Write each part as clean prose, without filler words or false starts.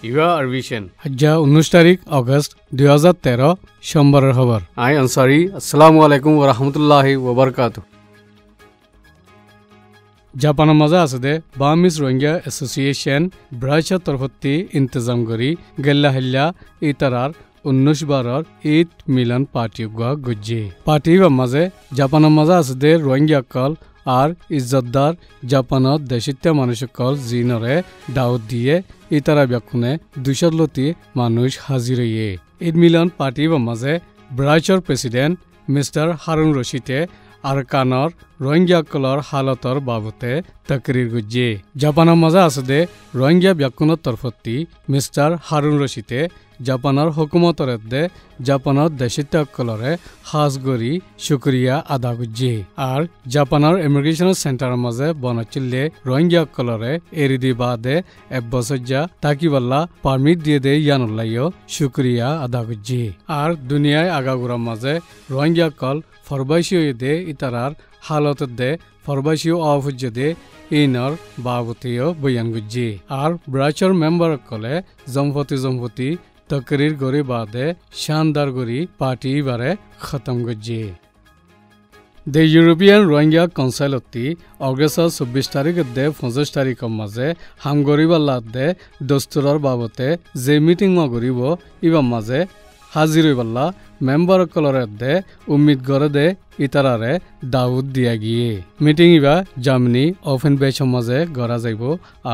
ইয়া আরবিশন আজ্জা 19 তারিখ আগস্ট 2013 সোমবারের খবর আই আনসারি আসসালামু আলাইকুম ওয়া রাহমাতুল্লাহি ওয়া বারাকাতুহু জাপানের মাঝে আছে দে বামিস রোহিঙ্গা অ্যাসোসিয়েশন ব্রাইচার তরফতি ইন্তজাম করি গেল্লা হেল্লা ইতারার 19 বারর ঈদ মিলন পার্টি গুজ্জে পার্টি মাঝে জাপানের মাঝে আছে দে রোহিঙ্গা কল আর ইজ্জতদার জাপানত দেশিত্যা মানুষকল জিনরে দাওয়াত দিয়ে ইতারা ব্যাকুনে 200 লতি মানুষ হাজির হইয়ে ঈদ মিলন পার্টি মাঝে ব্রাইচার প্রেসিডেন্ট মিস্টার হারুন রশিদে আরকানর রোহিঙ্গা কলর হালতর বাবতে তকরির গুজ্জে জাপানের মাঝে আছে দে রোহিঙ্গা ব্যাকুনের তরফতি মিস্টার হারুন রশিদে জাপানের হুকুমতর দে জাপানের দেশিত্যকলরে হাজগরি শুক্রিয়া আদা গুজ্জে আর জাপানের ইমিগ্রেশন সেন্টার মাঝে বনচিল্লে রোহিঙ্গা কলরে এরিদি বাদে এক বছর যা তাকিবাল্লা পারমিট দিয়ে দে ইয়ানুল্লাইও শুক্রিয়া আদা গুজ্জে আর দুনিয়ায় আগাগুড়ার মাঝে রোহিঙ্গা কল ফরবাইশিও দে ইতারার হালত দে ফরবাইশিও অভুজ্য দে ইনর বাবতীয় বয়ান গুজ্জে আর ব্রাইচার মেম্বার কলে জম্পতি তকরির গরি বাদে শানদার গরি পার্টি বারে খতম গুজ্জে The European Rohingya Council অতি অগ্রেসর 24 তারিখ দে 25 তারিখের মাঝে হামগরিবাল্লাত দে দস্তুরর বাবতে যে মিটিং গরিব ইবার মাঝে হাজির হইবাল্লা মেম্বার কলরে দে উম্মিদ করে দে ইতারারে দাউদ দিয়া গিয়ে মিটিং ইবা জার্মানি ওপেন বেচ মাঝে গড়া যাইব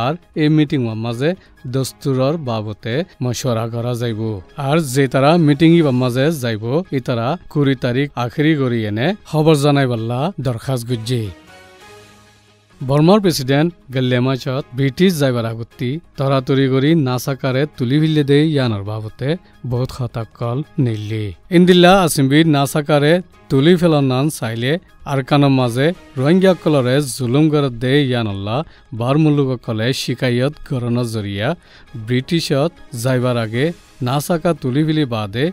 আর এই মিটিং মাঝে দস্তুরর বাবতে মশওয়ারা করা যাইব আর যে তারা মিটিং ইবা মাঝে যাইব ইতারা 20 তারিখ আখেরি গড়ি এনে খবর জানাইবাল্লা দরখাস্ত গুজ্জে বর্মার প্রেসিডেন্ট গেল্লেমাচত ব্রিটিশ যাইবার আগত্তি তরাতরি করি নাসাকারে তুলি ফিলে দে ইয়ানোর বাবতে বহুত খতাকল নিল্লি ইন্দিল্লা আসিমবির নাসাকারে তুলি ফেলার নান চাইলে আরকানের মাঝে রোহিঙ্গা কলরে জুলুম করে দে ইয়ানল্লা বার মুলুকলে শিকায়ত গরণের জরিয়া ব্রিটিশত যাইবার আগে নাসাকা তুলি ফিলি বাদে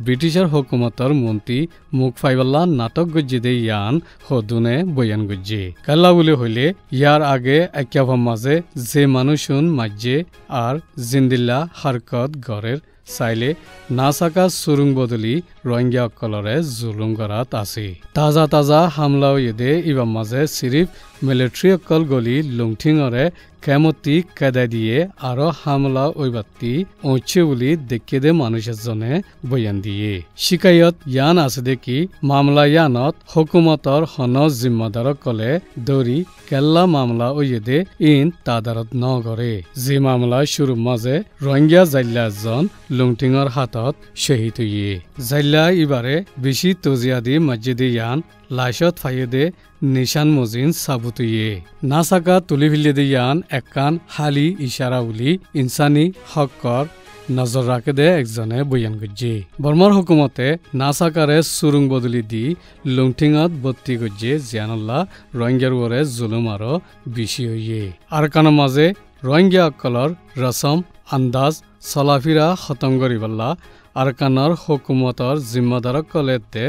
ব্রিটিশের হুকুমতর মন্ত্রী মুখ ফাইবাল্লা নাটক গজ্জি দে ইয়ান হদুনে বয়ান গজ্জি কাল্লা বলে হইলে ইয়ার আগে একাভার মাঝে যে মানুষুন মাজ্জে আর জিন্দিল্লা হারকত গড়ের চাইলে নাসাকা সুরুং বদলি রোহিঙ্গা কলরে জুলুম করাত আছে তাজা হামলাও ইদে ইবার মাঝে সিরিফ মিলিটারি অকল গলি লুংঠিঙরে কেমতি কেদাই দিয়ে আরো হামলা ওইবাত্তি ওচ্ছে বলি দেখে দে মানুষের জনে বয়ান দিয়ে শিকায়ত ইয়ান আছে দেখি মামলা ইয়ানত হুকুমতর হন জিম্মাদার কলে দৌড়ি কেল্লা মামলা ওইদে ইন তাদারত ন করে যে মামলা শুরু মাঝে রোহিঙ্গা জাইল্লা জন লুংঠিঙর হাতত শহীদ হইয়ে জাইল্লা ইবারে বেশি তজিয়াদি মসজিদে ইয়ান লাইশত ফাইদে নিশান মজিন সাবুতুয়ে নাসাকা তুলি ফিলে দিয়ান একান হালি ইশারা উলি ইনসানি হকর নজর রাখে দে একজনে বয়ান গজ্জে বর্মার হুকুমতে নাসাকারে সুরুং বদলি দি লুংঠিঙত বত্তি গজ্জে জিয়ানুল্লাহ রোহিঙ্গার ওরে জুলুম আরো বেশি হইয়ে আরকানের মাঝে রোহিঙ্গা অকলর রসম আন্দাজ চলাফিরা খতম করিবাল্লা আৰকানৰ হুকুমতৰ জিম্মাদাৰক কলে দে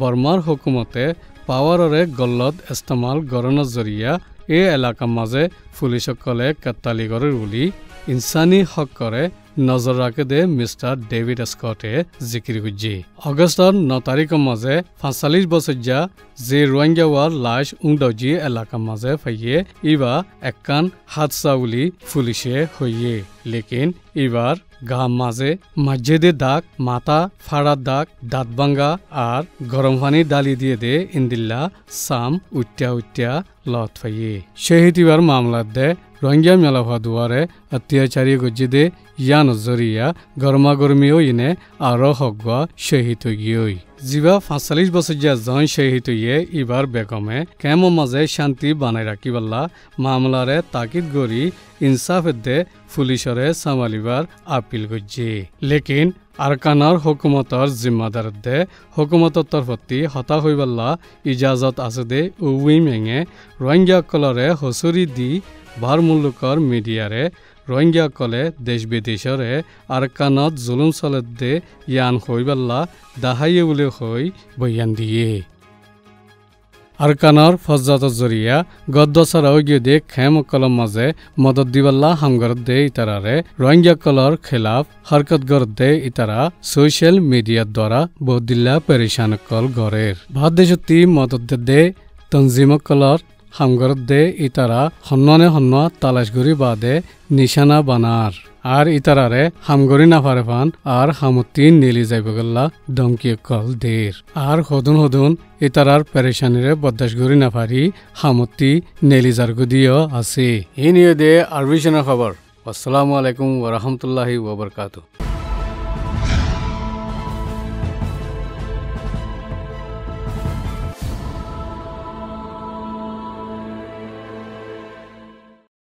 বৰ্মাৰ হুকুমতে পাৱাৰৰে গল্লত ইস্তেমাল গৰণৰ জৰিয়া এই এলেকাৰ মাজে পুলিচসকলে কাটালি কৰে বুলি ইনসানী হক কৰে নজৰ ৰাখে দে মিষ্টাৰ ডেভিড স্কটে জিকিৰ গুজি আগষ্টৰ 9 তাৰিখৰ মাজে 45 বছৰ যা যে রোহিঙ্গাওয়ার লাশ উংডজি এলাকা মাঝে ফাইয়ে ইবা একান হাদসা উলি পুলিশে হইয়ে লেকিন এবার গাম মাঝে মসজিদে দাগ মাথা ফাড়ার দাগ দাঁত ভাঙ্গা আর গরম পানি ডালি দিয়ে দে ইন্দিল্লা সাম উঠ্যা লত ফাইয়ে শহীদ ইবার মামলাত দে রোহিঙ্গা মেলাভা দুয়ারে অত্যাচারী গজ্জি দে ইয়ান জরিয়া গরমা গরমিও ইনে আরো হকবা শহীদ হইয়ে জিবা 45 বছর যা জন শহীদ হইয়ে ইবার বেগমে কেমন মাঝে শান্তি বানাই রাখিবাল্লা মামলারে তাকিদ গড়ি ইনসাফ দে পুলিশরে সামালিবার আপিল গজ্জি লেকিন আৰকানৰ হুকুমতৰ জিম্মাদাৰ দে হুকুমতৰ তৰফতি হতা হইবাল্লা ইজাজত আছে দে উই মেঙে ৰোহিঙ্গা কলৰে হসুৰি দি ভাৰ মুলুকৰ মিডিয়ারে রোহিঙ্গা কলে দেশ বিদেশরে আরকানত জুলুম চলত দে ইয়ান হইবাল্লা দাহাইয়ে বলে হই বয়ান দিয়ে আরকানর ফজ্জাত জরিয়া গদ্দসারাও গিয়ে দে খেম কলম মাঝে মদত দিবাল্লা হামগরত দে ইতারারে রোহিঙ্গা কলর খেলাফ হরকত গরত দে ইতারা সোশ্যাল মিডিয়ার দ্বারা বহুদিল্লা পেরেশান কল গরের ভারতদেশতি মদত দে তঞ্জিম কলর হামগরত দে ইতারা হন্ননে হন্ন তালাশগুড়ি বাদে নিশানা বানার আর ইতারারে হামগরি নাফারে ফান আর হামতি নেলি যাইবগল্লা দমকি কল দের আর হদুন হদুন ইতারার পেরেশানিরে বদাসগরি নাফারি হামতি নেলি জারগুদিও আছে। এই নিয়ে দে আরবিশনের খবর। আসসালামু আলাইকুম ওয়া রাহমাতুল্লাহি ওয়া বারাকাতুহু।